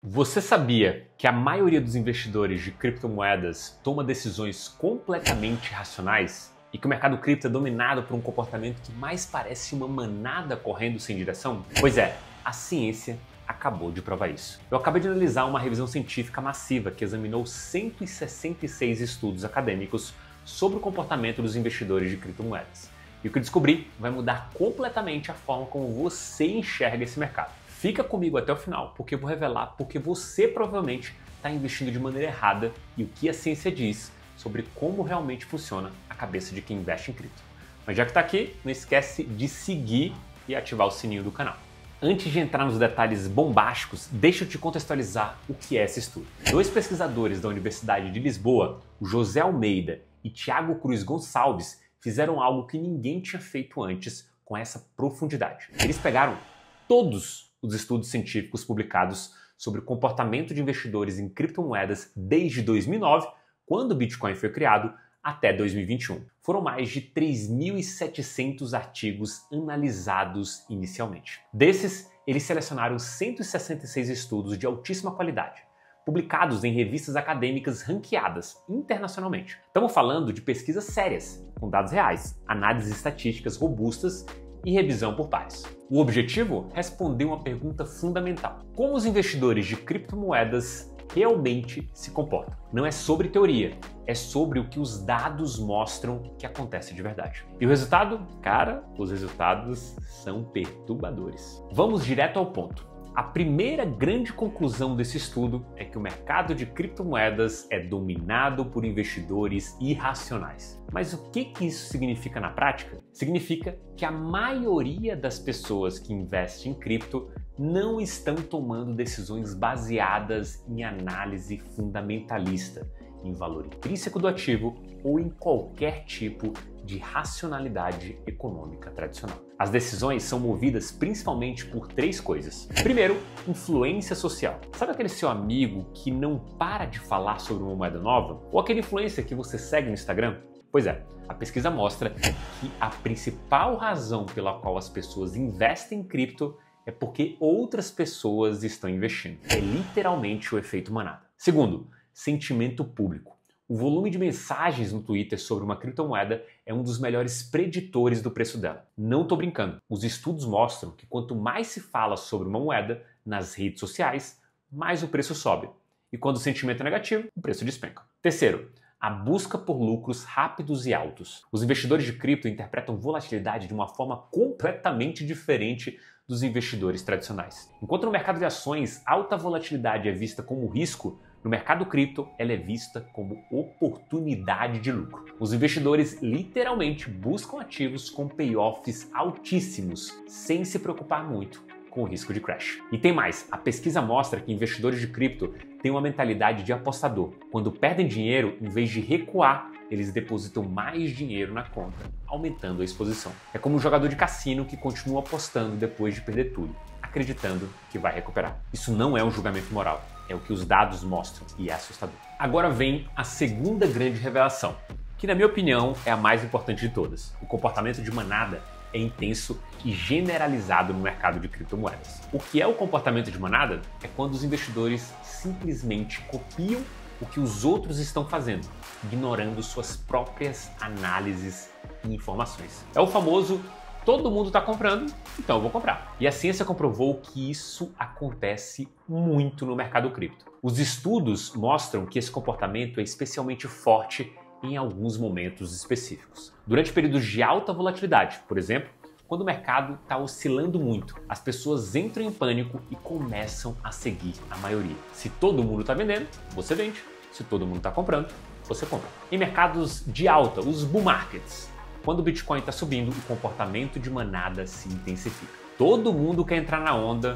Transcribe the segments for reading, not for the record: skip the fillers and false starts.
Você sabia que a maioria dos investidores de criptomoedas toma decisões completamente racionais e que o mercado cripto é dominado por um comportamento que mais parece uma manada correndo sem direção? Pois é, a ciência acabou de provar isso. Eu acabei de analisar uma revisão científica massiva que examinou 166 estudos acadêmicos sobre o comportamento dos investidores de criptomoedas. E o que eu descobri vai mudar completamente a forma como você enxerga esse mercado. Fica comigo até o final, porque eu vou revelar porque você provavelmente está investindo de maneira errada e o que a ciência diz sobre como realmente funciona a cabeça de quem investe em cripto. Mas já que está aqui, não esquece de seguir e ativar o sininho do canal. Antes de entrar nos detalhes bombásticos, deixa eu te contextualizar o que é esse estudo. Dois pesquisadores da Universidade de Lisboa, o José Almeida e Tiago Cruz Gonçalves, fizeram algo que ninguém tinha feito antes com essa profundidade. Eles pegaram todos os estudos científicos publicados sobre o comportamento de investidores em criptomoedas desde 2009, quando o Bitcoin foi criado, até 2021. Foram mais de 3.700 artigos analisados inicialmente. Desses, eles selecionaram 166 estudos de altíssima qualidade, publicados em revistas acadêmicas ranqueadas internacionalmente. Estamos falando de pesquisas sérias, com dados reais, análises estatísticas robustas e revisão por pares. O objetivo? Responder uma pergunta fundamental. Como os investidores de criptomoedas realmente se comportam? Não é sobre teoria, é sobre o que os dados mostram que acontece de verdade. E o resultado? Cara, os resultados são perturbadores. Vamos direto ao ponto. A primeira grande conclusão desse estudo é que o mercado de criptomoedas é dominado por investidores irracionais. Mas o que isso significa na prática? Significa que a maioria das pessoas que investem em cripto não estão tomando decisões baseadas em análise fundamentalista, em valor intrínseco do ativo ou em qualquer tipo de racionalidade econômica tradicional. As decisões são movidas principalmente por três coisas. Primeiro, influência social. Sabe aquele seu amigo que não para de falar sobre uma moeda nova? Ou aquele influencer que você segue no Instagram? Pois é, a pesquisa mostra que a principal razão pela qual as pessoas investem em cripto é porque outras pessoas estão investindo. É literalmente o efeito manada. Segundo, sentimento público. O volume de mensagens no Twitter sobre uma criptomoeda é um dos melhores preditores do preço dela. Não tô brincando. Os estudos mostram que quanto mais se fala sobre uma moeda nas redes sociais, mais o preço sobe. E quando o sentimento é negativo, o preço despenca. Terceiro, a busca por lucros rápidos e altos. Os investidores de cripto interpretam volatilidade de uma forma completamente diferente dos investidores tradicionais. Enquanto no mercado de ações, alta volatilidade é vista como risco, no mercado cripto, ela é vista como oportunidade de lucro. Os investidores literalmente buscam ativos com payoffs altíssimos, sem se preocupar muito com o risco de crash. E tem mais, a pesquisa mostra que investidores de cripto têm uma mentalidade de apostador. Quando perdem dinheiro, em vez de recuar, eles depositam mais dinheiro na conta, aumentando a exposição. É como um jogador de cassino que continua apostando depois de perder tudo, acreditando que vai recuperar. Isso não é um julgamento moral, é o que os dados mostram e é assustador. Agora vem a segunda grande revelação, que na minha opinião é a mais importante de todas. O comportamento de manada é intenso e generalizado no mercado de criptomoedas. O que é o comportamento de manada? É quando os investidores simplesmente copiam o que os outros estão fazendo, ignorando suas próprias análises e informações. É o famoso todo mundo está comprando, então eu vou comprar. E a ciência comprovou que isso acontece muito no mercado cripto. Os estudos mostram que esse comportamento é especialmente forte em alguns momentos específicos. Durante períodos de alta volatilidade, por exemplo, quando o mercado está oscilando muito, as pessoas entram em pânico e começam a seguir a maioria. Se todo mundo está vendendo, você vende. Se todo mundo está comprando, você compra. Em mercados de alta, os bull markets, quando o Bitcoin está subindo, o comportamento de manada se intensifica. Todo mundo quer entrar na onda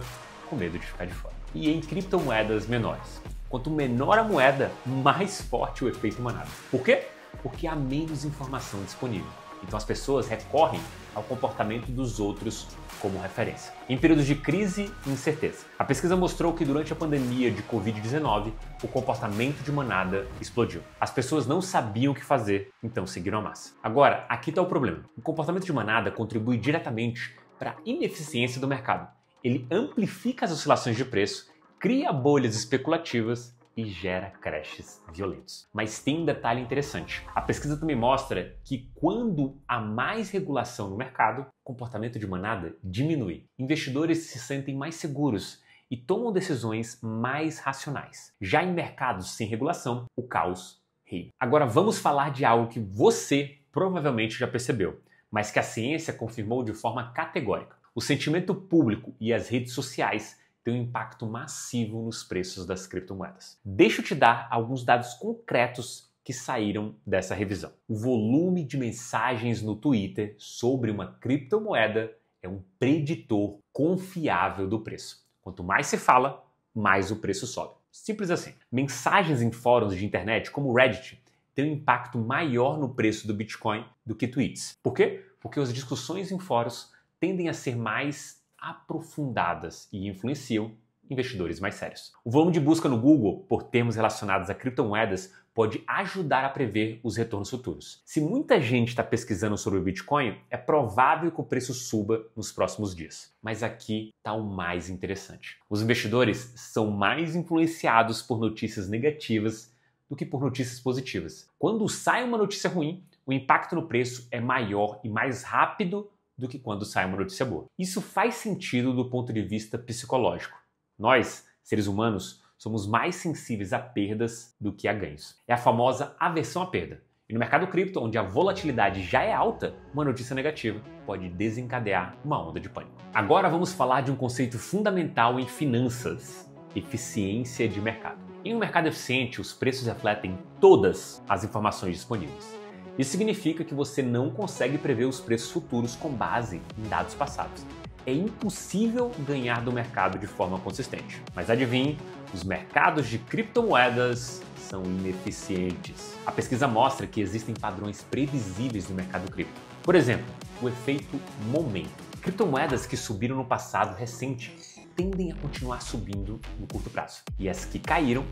com medo de ficar de fora. E em criptomoedas menores, quanto menor a moeda, mais forte o efeito manada. Por quê? Porque há menos informação disponível. Então as pessoas recorrem ao comportamento dos outros como referência. Em períodos de crise e incerteza. A pesquisa mostrou que durante a pandemia de Covid-19, o comportamento de manada explodiu. As pessoas não sabiam o que fazer, então seguiram a massa. Agora, aqui está o problema. O comportamento de manada contribui diretamente para a ineficiência do mercado. Ele amplifica as oscilações de preço cria bolhas especulativas e gera crashes violentos. Mas tem um detalhe interessante. A pesquisa também mostra que quando há mais regulação no mercado, o comportamento de manada diminui. Investidores se sentem mais seguros e tomam decisões mais racionais. Já em mercados sem regulação, o caos reina. Agora vamos falar de algo que você provavelmente já percebeu, mas que a ciência confirmou de forma categórica. O sentimento público e as redes sociais têm um impacto massivo nos preços das criptomoedas. Deixa eu te dar alguns dados concretos que saíram dessa revisão. O volume de mensagens no Twitter sobre uma criptomoeda é um preditor confiável do preço. Quanto mais se fala, mais o preço sobe. Simples assim. Mensagens em fóruns de internet como o Reddit têm um impacto maior no preço do Bitcoin do que tweets. Por quê? Porque as discussões em fóruns tendem a ser mais aprofundadas e influenciam investidores mais sérios. O volume de busca no Google por termos relacionados a criptomoedas pode ajudar a prever os retornos futuros. Se muita gente está pesquisando sobre o Bitcoin, é provável que o preço suba nos próximos dias. Mas aqui está o mais interessante. Os investidores são mais influenciados por notícias negativas do que por notícias positivas. Quando sai uma notícia ruim, o impacto no preço é maior e mais rápido do que quando sai uma notícia boa. Isso faz sentido do ponto de vista psicológico. Nós, seres humanos, somos mais sensíveis a perdas do que a ganhos. É a famosa aversão à perda. E no mercado cripto, onde a volatilidade já é alta, uma notícia negativa pode desencadear uma onda de pânico. Agora vamos falar de um conceito fundamental em finanças: eficiência de mercado. Em um mercado eficiente, os preços refletem todas as informações disponíveis. Isso significa que você não consegue prever os preços futuros com base em dados passados. É impossível ganhar do mercado de forma consistente. Mas adivinhe, os mercados de criptomoedas são ineficientes. A pesquisa mostra que existem padrões previsíveis no mercado cripto. Por exemplo, o efeito momento. Criptomoedas que subiram no passado recente tendem a continuar subindo no curto prazo. E as que caíram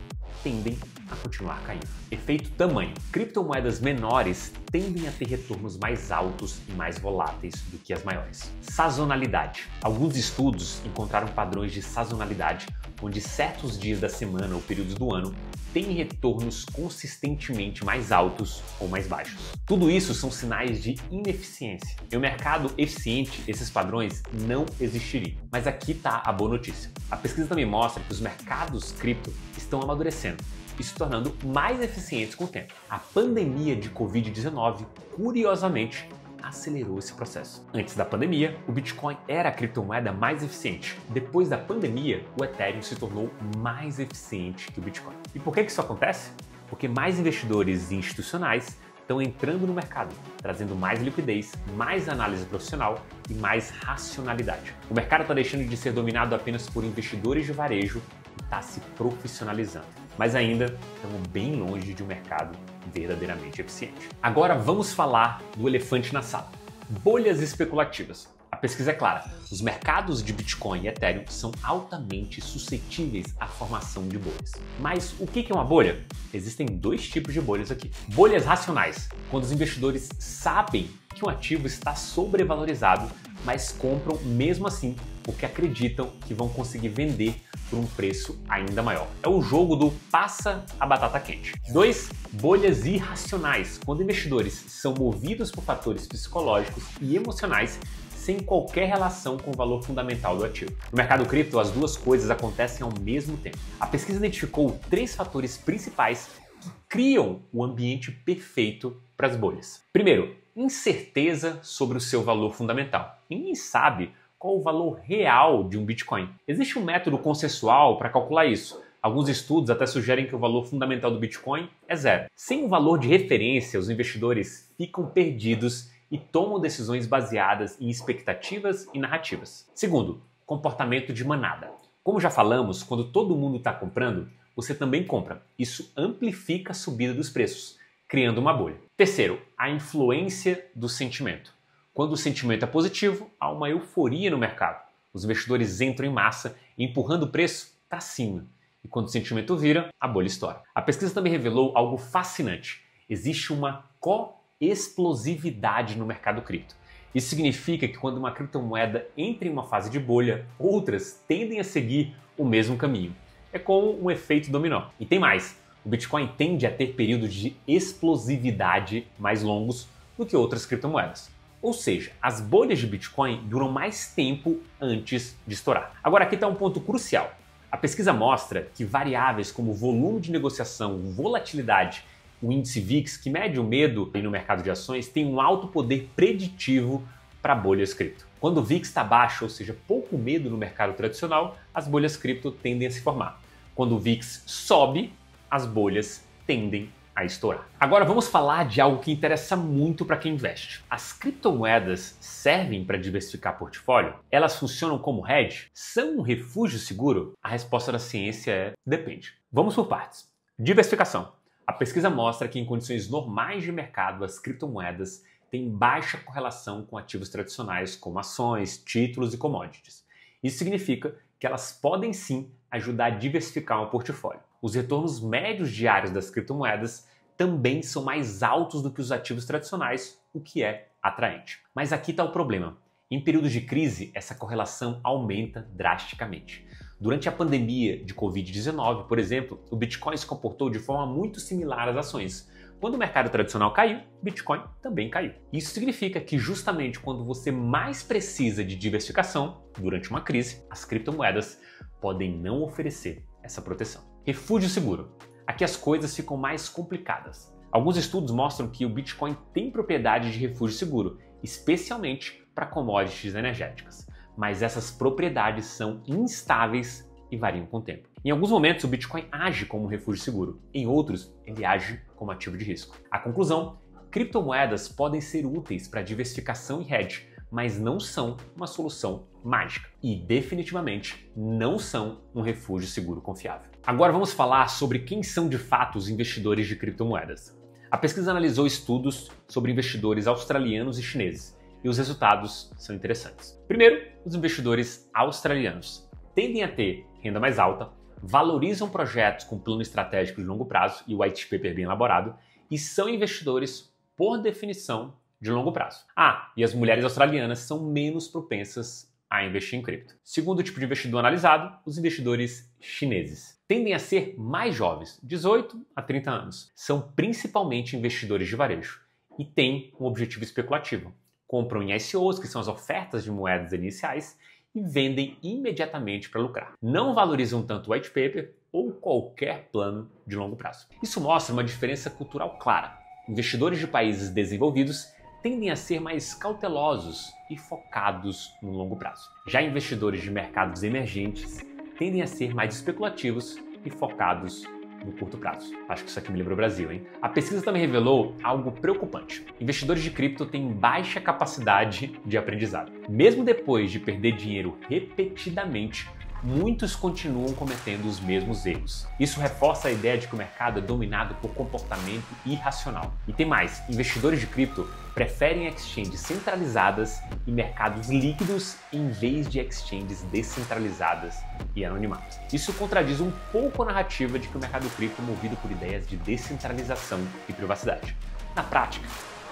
tendem a continuar caindo. Efeito tamanho. Criptomoedas menores tendem a ter retornos mais altos e mais voláteis do que as maiores. Sazonalidade. Alguns estudos encontraram padrões de sazonalidade onde certos dias da semana ou períodos do ano têm retornos consistentemente mais altos ou mais baixos. Tudo isso são sinais de ineficiência. Em um mercado eficiente, esses padrões não existiriam. Mas aqui está a boa notícia. A pesquisa também mostra que os mercados cripto estão amadurecendo e se tornando mais eficientes com o tempo. A pandemia de Covid-19, curiosamente, acelerou esse processo. Antes da pandemia, o Bitcoin era a criptomoeda mais eficiente. Depois da pandemia, o Ethereum se tornou mais eficiente que o Bitcoin. E por que isso acontece? Porque mais investidores institucionais estão entrando no mercado, trazendo mais liquidez, mais análise profissional e mais racionalidade. O mercado está deixando de ser dominado apenas por investidores de varejo e está se profissionalizando. Mas ainda estamos bem longe de um mercado verdadeiramente eficiente. Agora vamos falar do elefante na sala: bolhas especulativas. A pesquisa é clara: os mercados de Bitcoin e Ethereum são altamente suscetíveis à formação de bolhas. Mas o que é uma bolha? Existem dois tipos de bolhas aqui. Bolhas racionais, quando os investidores sabem que um ativo está sobrevalorizado, mas compram mesmo assim porque acreditam que vão conseguir vender por um preço ainda maior. É o jogo do passa a batata quente. 2. Bolhas irracionais, quando investidores são movidos por fatores psicológicos e emocionais sem qualquer relação com o valor fundamental do ativo. No mercado cripto, as duas coisas acontecem ao mesmo tempo. A pesquisa identificou 3 fatores principais que criam o ambiente perfeito para as bolhas. Primeiro, incerteza sobre o seu valor fundamental. Ninguém sabe qual o valor real de um Bitcoin. Existe um método consensual para calcular isso. Alguns estudos até sugerem que o valor fundamental do Bitcoin é 0. Sem um valor de referência, os investidores ficam perdidos e tomam decisões baseadas em expectativas e narrativas. Segundo, comportamento de manada. Como já falamos, quando todo mundo está comprando, você também compra. Isso amplifica a subida dos preços, criando uma bolha. Terceiro, a influência do sentimento. Quando o sentimento é positivo, há uma euforia no mercado. Os investidores entram em massa, empurrando o preço para cima. E quando o sentimento vira, a bolha estoura. A pesquisa também revelou algo fascinante. Existe uma coexplosividade no mercado cripto. Isso significa que quando uma criptomoeda entra em uma fase de bolha, outras tendem a seguir o mesmo caminho. É como um efeito dominó. E tem mais, o Bitcoin tende a ter períodos de explosividade mais longos do que outras criptomoedas. Ou seja, as bolhas de Bitcoin duram mais tempo antes de estourar. Agora aqui está um ponto crucial. A pesquisa mostra que variáveis como volume de negociação, volatilidade, o índice VIX, que mede o medo no mercado de ações, tem um alto poder preditivo para bolhas cripto. Quando o VIX está baixo, ou seja, pouco medo no mercado tradicional, as bolhas cripto tendem a se formar. Quando o VIX sobe, as bolhas tendem a estourar. Agora vamos falar de algo que interessa muito para quem investe. As criptomoedas servem para diversificar portfólio? Elas funcionam como hedge? São um refúgio seguro? A resposta da ciência é depende. Vamos por partes. Diversificação. A pesquisa mostra que em condições normais de mercado, as criptomoedas têm baixa correlação com ativos tradicionais como ações, títulos e commodities. Isso significa que elas podem sim ajudar a diversificar um portfólio. Os retornos médios diários das criptomoedas também são mais altos do que os ativos tradicionais, o que é atraente. Mas aqui está o problema. Em períodos de crise, essa correlação aumenta drasticamente. Durante a pandemia de Covid-19, por exemplo, o Bitcoin se comportou de forma muito similar às ações. Quando o mercado tradicional caiu, o Bitcoin também caiu. Isso significa que justamente quando você mais precisa de diversificação, durante uma crise, as criptomoedas podem não oferecer essa proteção. Refúgio seguro. Aqui as coisas ficam mais complicadas. Alguns estudos mostram que o Bitcoin tem propriedade de refúgio seguro, especialmente para commodities energéticas. Mas essas propriedades são instáveis e variam com o tempo. Em alguns momentos, o Bitcoin age como um refúgio seguro. Em outros, ele age como ativo de risco. A conclusão: criptomoedas podem ser úteis para diversificação e hedge, mas não são uma solução mágica. E definitivamente não são um refúgio seguro confiável. Agora vamos falar sobre quem são de fato os investidores de criptomoedas. A pesquisa analisou estudos sobre investidores australianos e chineses, e os resultados são interessantes. Primeiro, os investidores australianos tendem a ter renda mais alta, valorizam projetos com plano estratégico de longo prazo e o white paper bem elaborado, e são investidores, por definição, de longo prazo. E as mulheres australianas são menos propensas a investir em cripto. Segundo tipo de investidor analisado, os investidores chineses tendem a ser mais jovens, 18 a 30 anos. São principalmente investidores de varejo e têm um objetivo especulativo. Compram em ICOs, que são as ofertas de moedas iniciais, e vendem imediatamente para lucrar. Não valorizam tanto o white paper ou qualquer plano de longo prazo. Isso mostra uma diferença cultural clara. Investidores de países desenvolvidos tendem a ser mais cautelosos e focados no longo prazo. Já investidores de mercados emergentes tendem a ser mais especulativos e focados no curto prazo. Acho que isso aqui me lembrou o Brasil, hein? A pesquisa também revelou algo preocupante. Investidores de cripto têm baixa capacidade de aprendizado. Mesmo depois de perder dinheiro repetidamente, muitos continuam cometendo os mesmos erros. Isso reforça a ideia de que o mercado é dominado por comportamento irracional. E tem mais, investidores de cripto preferem exchanges centralizadas e mercados líquidos em vez de exchanges descentralizadas e anonimadas. Isso contradiz um pouco a narrativa de que o mercado cripto é movido por ideias de descentralização e privacidade. Na prática,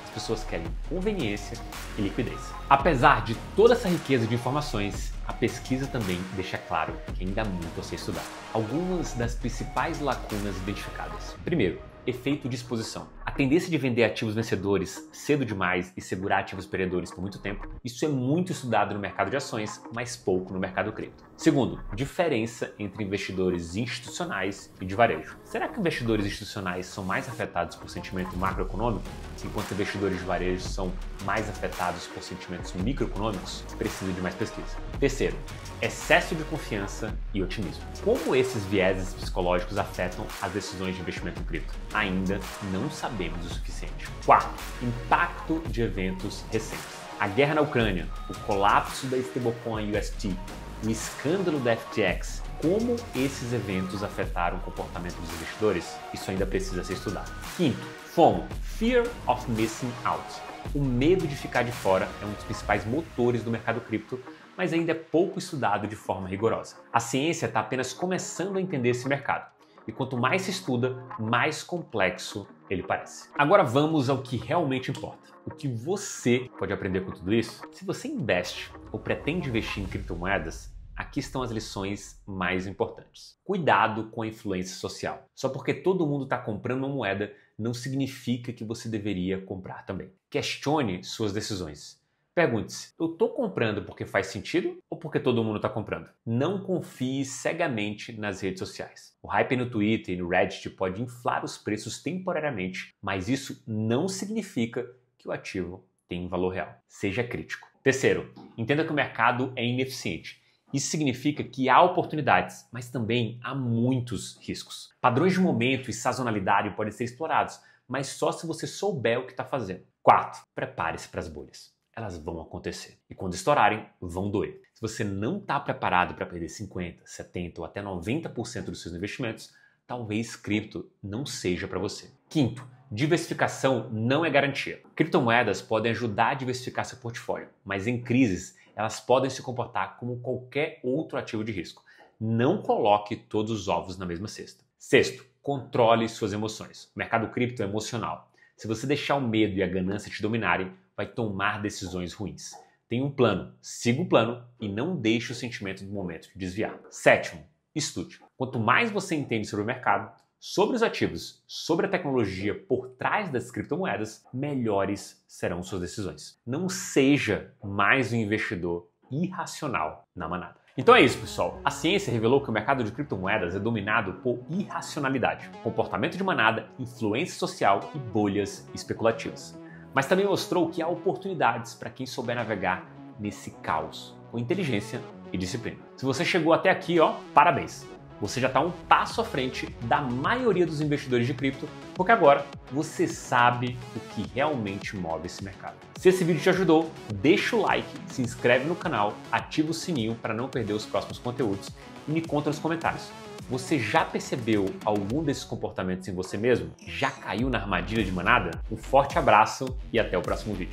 as pessoas querem conveniência e liquidez. Apesar de toda essa riqueza de informações, a pesquisa também deixa claro que ainda há muito a ser estudado. Algumas das principais lacunas identificadas. Primeiro, efeito de exposição. A tendência de vender ativos vencedores cedo demais e segurar ativos perdedores por muito tempo, isso é muito estudado no mercado de ações, mas pouco no mercado cripto. Segundo, diferença entre investidores institucionais e de varejo. Será que investidores institucionais são mais afetados por sentimento macroeconômico, enquanto investidores de varejo são mais afetados por sentimentos microeconômicos? Precisa de mais pesquisa. Terceiro, excesso de confiança e otimismo. Como esses vieses psicológicos afetam as decisões de investimento em cripto? Ainda não sabemos o suficiente. Quarto, impacto de eventos recentes. A guerra na Ucrânia, o colapso da stablecoin UST, o escândalo da FTX, como esses eventos afetaram o comportamento dos investidores, isso ainda precisa ser estudado. Quinto, FOMO, Fear of Missing Out. O medo de ficar de fora é um dos principais motores do mercado cripto, mas ainda é pouco estudado de forma rigorosa. A ciência está apenas começando a entender esse mercado, e quanto mais se estuda, mais complexo ele parece. Agora vamos ao que realmente importa. O que você pode aprender com tudo isso? Se você investe ou pretende investir em criptomoedas, aqui estão as lições mais importantes. Cuidado com a influência social. Só porque todo mundo está comprando uma moeda, não significa que você deveria comprar também. Questione suas decisões. Pergunte-se, eu estou comprando porque faz sentido ou porque todo mundo está comprando? Não confie cegamente nas redes sociais. O hype no Twitter e no Reddit pode inflar os preços temporariamente, mas isso não significa que o ativo tem um valor real. Seja crítico. Terceiro, entenda que o mercado é ineficiente. Isso significa que há oportunidades, mas também há muitos riscos. Padrões de momento e sazonalidade podem ser explorados, mas só se você souber o que está fazendo. 4. Prepare-se para as bolhas. Elas vão acontecer. E quando estourarem, vão doer. Se você não está preparado para perder 50%, 70% ou até 90% dos seus investimentos, talvez cripto não seja para você. Quinto, diversificação não é garantia. Criptomoedas podem ajudar a diversificar seu portfólio, mas em crises elas podem se comportar como qualquer outro ativo de risco. Não coloque todos os ovos na mesma cesta. Sexto, controle suas emoções. O mercado cripto é emocional. Se você deixar o medo e a ganância te dominarem, vai tomar decisões ruins. Tenha um plano, siga o plano e não deixe o sentimento do momento te desviar. Sétimo, estude. Quanto mais você entende sobre o mercado, sobre os ativos, sobre a tecnologia por trás das criptomoedas, melhores serão suas decisões. Não seja mais um investidor irracional na manada. Então é isso, pessoal. A ciência revelou que o mercado de criptomoedas é dominado por irracionalidade, comportamento de manada, influência social e bolhas especulativas. Mas também mostrou que há oportunidades para quem souber navegar nesse caos com inteligência e disciplina. Se você chegou até aqui, parabéns! Você já está um passo à frente da maioria dos investidores de cripto, porque agora você sabe o que realmente move esse mercado. Se esse vídeo te ajudou, deixa o like, se inscreve no canal, ativa o sininho para não perder os próximos conteúdos e me conta nos comentários. Você já percebeu algum desses comportamentos em você mesmo? Já caiu na armadilha de manada? Um forte abraço e até o próximo vídeo.